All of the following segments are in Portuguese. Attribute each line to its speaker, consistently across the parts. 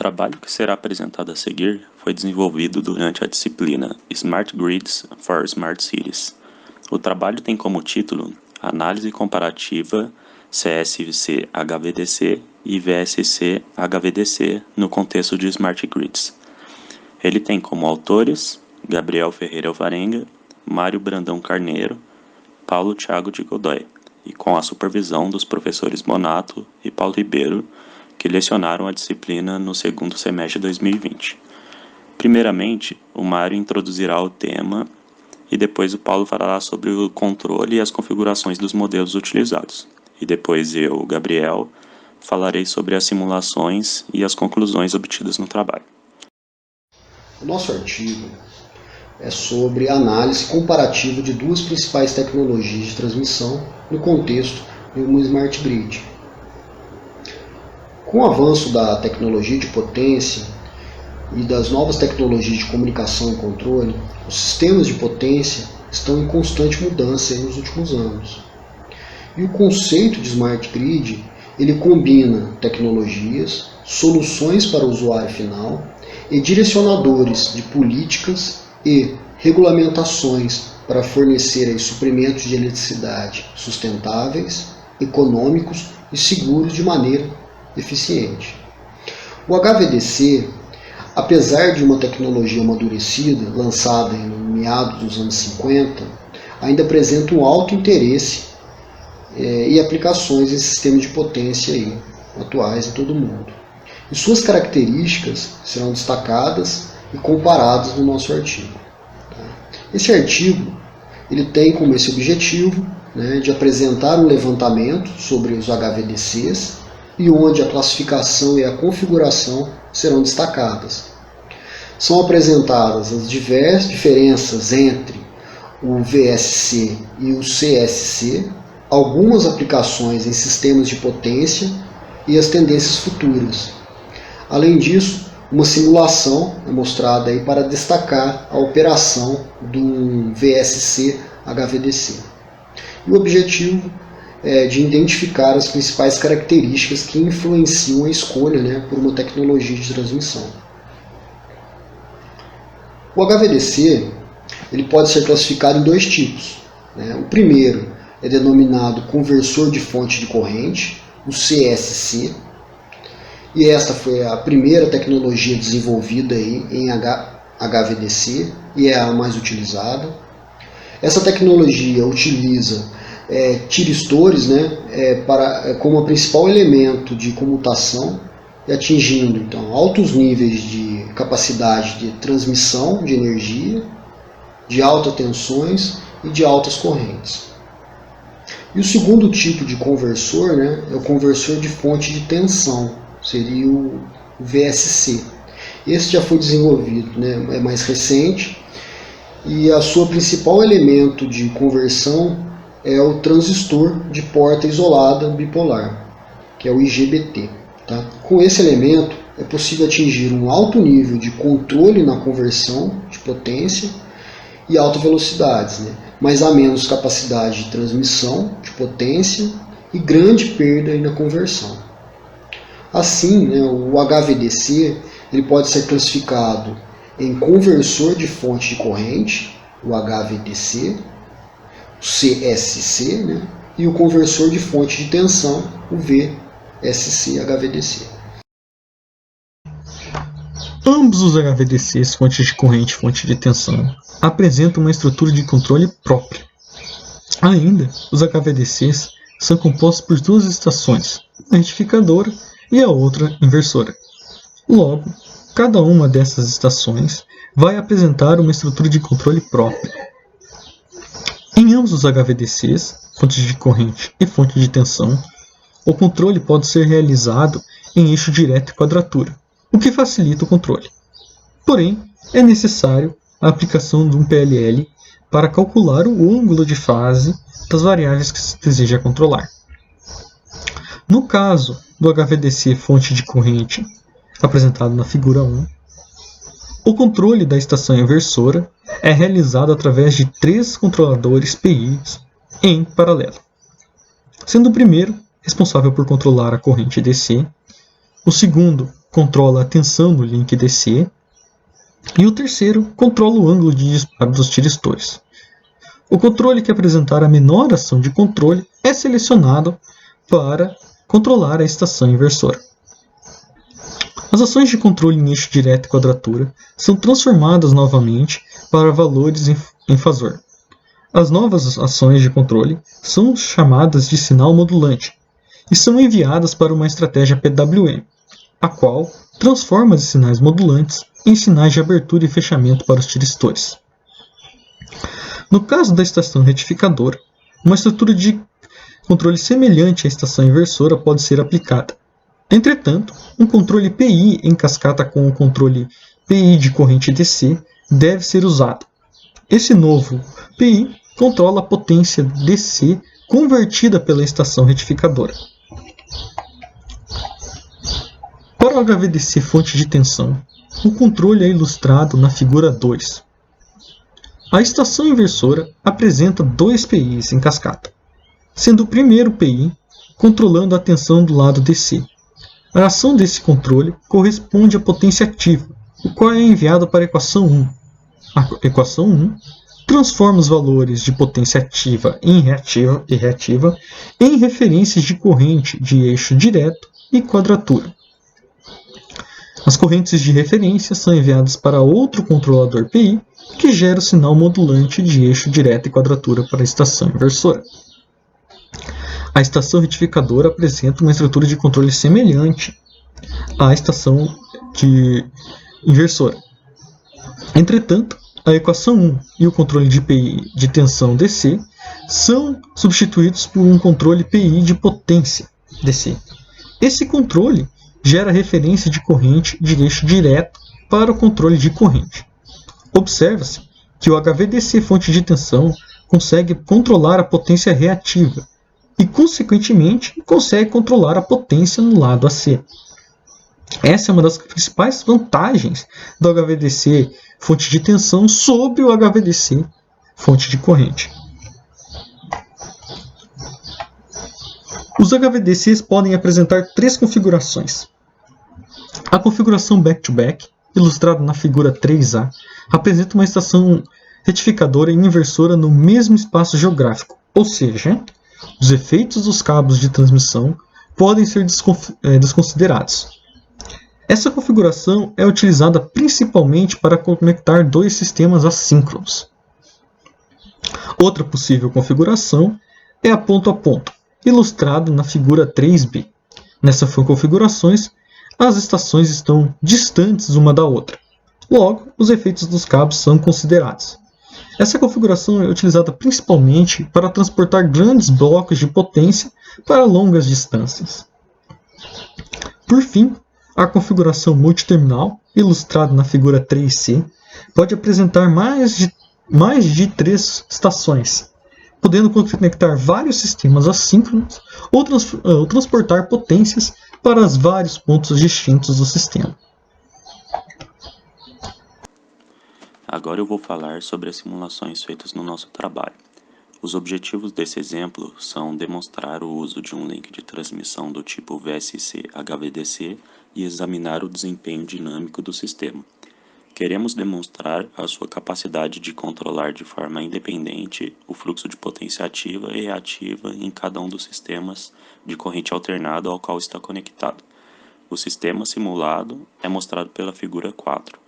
Speaker 1: trabalho que será apresentado a seguir foi desenvolvido durante a disciplina Smart Grids for Smart Cities. O trabalho tem como título Análise Comparativa CSVC-HVDC e VSC-HVDC no contexto de Smart Grids. Ele tem como autores Gabriel Ferreira Alvarenga, Mário Brandão Carneiro, Paulo Thiago de Godoy, e com a supervisão dos professores Monato e Paulo Ribeiro, que lecionaram a disciplina no segundo semestre de 2020. Primeiramente, o Mário introduzirá o tema e depois o Paulo falará sobre o controle e as configurações dos modelos utilizados. E depois eu, Gabriel, falarei sobre as simulações e as conclusões obtidas no trabalho.
Speaker 2: O nosso artigo é sobre análise comparativa de duas principais tecnologias de transmissão no contexto de uma Smart Grid. Com o avanço da tecnologia de potência e das novas tecnologias de comunicação e controle, os sistemas de potência estão em constante mudança nos últimos anos. E o conceito de Smart Grid, ele combina tecnologias, soluções para o usuário final e direcionadores de políticas e regulamentações para fornecer aí suprimentos de eletricidade sustentáveis, econômicos e seguros de maneira eficiente. O HVDC, apesar de uma tecnologia amadurecida, lançada no meados dos anos 50, ainda apresenta um alto interesse e aplicações em sistemas de potência aí, atuais em todo o mundo. E suas características serão destacadas e comparadas no nosso artigo. Esse artigo ele tem como esse objetivo de apresentar um levantamento sobre os HVDCs e onde a classificação e a configuração serão destacadas. São apresentadas as diversas diferenças entre o VSC e o CSC, algumas aplicações em sistemas de potência e as tendências futuras. Além disso, uma simulação é mostrada aí para destacar a operação do VSC HVDC. E o objetivo é de identificar as principais características que influenciam a escolha por uma tecnologia de transmissão. O HVDC ele pode ser classificado em dois tipos. O primeiro é denominado conversor de fonte de corrente, o CSC, e esta foi a primeira tecnologia desenvolvida aí em HVDC e é a mais utilizada. Essa tecnologia utiliza tiristores como a principal elemento de comutação, atingindo então altos níveis de capacidade de transmissão de energia, de altas tensões e de altas correntes. E o segundo tipo de conversor é o conversor de fonte de tensão, seria o VSC. Esse já foi desenvolvido, é mais recente, e a sua principal elemento de conversão é o transistor de porta isolada bipolar, que é o IGBT. Com esse elemento é possível atingir um alto nível de controle na conversão de potência e alta velocidades, mas há menos capacidade de transmissão de potência e grande perda na conversão. Assim, o HVDC ele pode ser classificado em conversor de fonte de corrente, o HVDC, o CSC, e o conversor de fonte de tensão, o VSC-HVDC.
Speaker 3: Ambos os HVDCs, fonte de corrente e fonte de tensão, apresentam uma estrutura de controle própria. Ainda, os HVDCs são compostos por duas estações, uma retificadora e a outra inversora. Logo, cada uma dessas estações vai apresentar uma estrutura de controle própria. Em ambos os HVDCs, fonte de corrente e fonte de tensão, o controle pode ser realizado em eixo direto e quadratura, o que facilita o controle. Porém, é necessário a aplicação de um PLL para calcular o ângulo de fase das variáveis que se deseja controlar. No caso do HVDC fonte de corrente, apresentado na figura 1, o controle da estação inversora é realizado através de 3 controladores PI em paralelo, sendo o primeiro responsável por controlar a corrente DC, o segundo controla a tensão do link DC. E o terceiro controla o ângulo de disparo dos tiristores. O controle que apresentar a menor ação de controle é selecionado para controlar a estação inversora. As ações de controle em eixo direto e quadratura são transformadas novamente para valores em fazor. As novas ações de controle são chamadas de sinal modulante e são enviadas para uma estratégia PWM, a qual transforma os sinais modulantes em sinais de abertura e fechamento para os tiristores. No caso da estação retificadora, uma estrutura de controle semelhante à estação inversora pode ser aplicada. Entretanto, um controle PI em cascata com o controle PI de corrente DC deve ser usado. Esse novo PI controla a potência DC convertida pela estação retificadora. Para o HVDC fonte de tensão, o controle é ilustrado na figura 2. A estação inversora apresenta dois PIs em cascata, sendo o primeiro PI controlando a tensão do lado DC. A ação desse controle corresponde à potência ativa, o qual é enviado para a equação 1. A equação 1 transforma os valores de potência ativa e reativa em referências de corrente de eixo direto e quadratura. As correntes de referência são enviadas para outro controlador PI, que gera o sinal modulante de eixo direto e quadratura para a estação inversora. A estação retificadora apresenta uma estrutura de controle semelhante à estação inversora. Entretanto, a equação 1 e o controle de PI de tensão DC são substituídos por um controle PI de potência DC. Esse controle gera referência de corrente de eixo direto para o controle de corrente. Observa-se que o HVDC fonte de tensão consegue controlar a potência reativa e, consequentemente, consegue controlar a potência no lado AC. Essa é uma das principais vantagens do HVDC fonte de tensão sobre o HVDC fonte de corrente. Os HVDCs podem apresentar três configurações. A configuração back-to-back, ilustrada na figura 3A, apresenta uma estação retificadora e inversora no mesmo espaço geográfico, ou seja, os efeitos dos cabos de transmissão podem ser desconsiderados. Essa configuração é utilizada principalmente para conectar dois sistemas assíncronos. Outra possível configuração é a ponto, ilustrado na figura 3B. Nessas configurações, as estações estão distantes uma da outra. Logo, os efeitos dos cabos são considerados. Essa configuração é utilizada principalmente para transportar grandes blocos de potência para longas distâncias. Por fim, a configuração multiterminal, ilustrada na figura 3C, pode apresentar mais de 3 estações, podendo conectar vários sistemas assíncronos ou transportar potências para os vários pontos distintos do sistema.
Speaker 1: Agora eu vou falar sobre as simulações feitas no nosso trabalho. Os objetivos desse exemplo são demonstrar o uso de um link de transmissão do tipo VSC-HVDC e examinar o desempenho dinâmico do sistema. Queremos demonstrar a sua capacidade de controlar de forma independente o fluxo de potência ativa e reativa em cada um dos sistemas de corrente alternada ao qual está conectado. O sistema simulado é mostrado pela figura 4.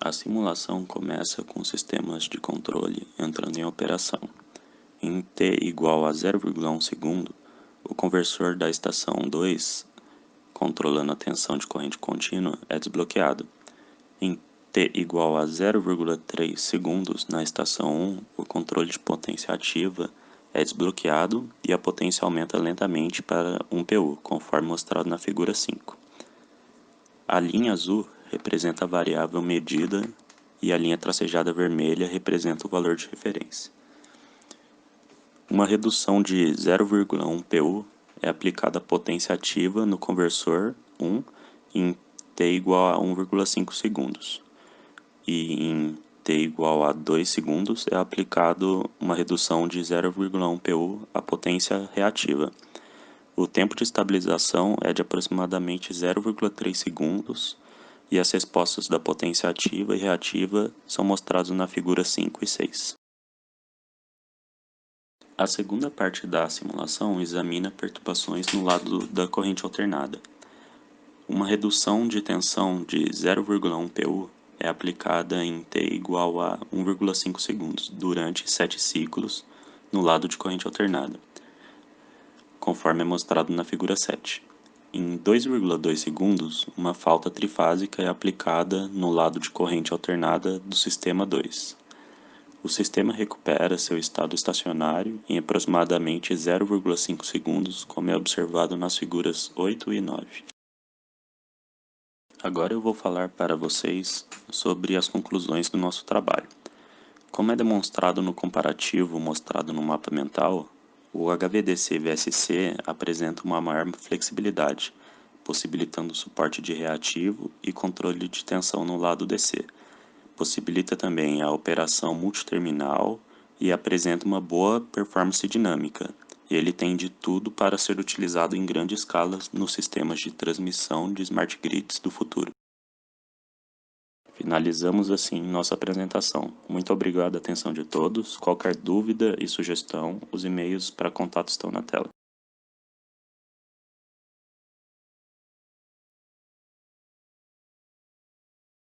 Speaker 1: A simulação começa com os sistemas de controle entrando em operação. Em t igual a 0,1 segundo, o conversor da estação 2, controlando a tensão de corrente contínua, é desbloqueado. Em t igual a 0,3 segundos, na estação 1, o controle de potência ativa é desbloqueado e a potência aumenta lentamente para 1 PU, conforme mostrado na figura 5. A linha azul representa a variável medida e a linha tracejada vermelha representa o valor de referência. Uma redução de 0,1 PU é aplicada à potência ativa no conversor 1 em t igual a 1,5 segundos. E em t igual a 2 segundos é aplicado uma redução de 0,1 PU à potência reativa. O tempo de estabilização é de aproximadamente 0,3 segundos e as respostas da potência ativa e reativa são mostradas na figura 5 e 6. A segunda parte da simulação examina perturbações no lado da corrente alternada. Uma redução de tensão de 0,1 PU é aplicada em T igual a 1,5 segundos durante 7 ciclos no lado de corrente alternada, conforme é mostrado na figura 7. Em 2,2 segundos, uma falta trifásica é aplicada no lado de corrente alternada do sistema 2. O sistema recupera seu estado estacionário em aproximadamente 0,5 segundos, como é observado nas figuras 8 e 9. Agora eu vou falar para vocês sobre as conclusões do nosso trabalho. Como é demonstrado no comparativo mostrado no mapa mental, o HVDC-VSC apresenta uma maior flexibilidade, possibilitando suporte de reativo e controle de tensão no lado DC. Possibilita também a operação multiterminal e apresenta uma boa performance dinâmica. Ele tem de tudo para ser utilizado em grande escala nos sistemas de transmissão de smart grids do futuro. Finalizamos assim nossa apresentação. Muito obrigado à atenção de todos. Qualquer dúvida e sugestão, os e-mails para contato estão na tela.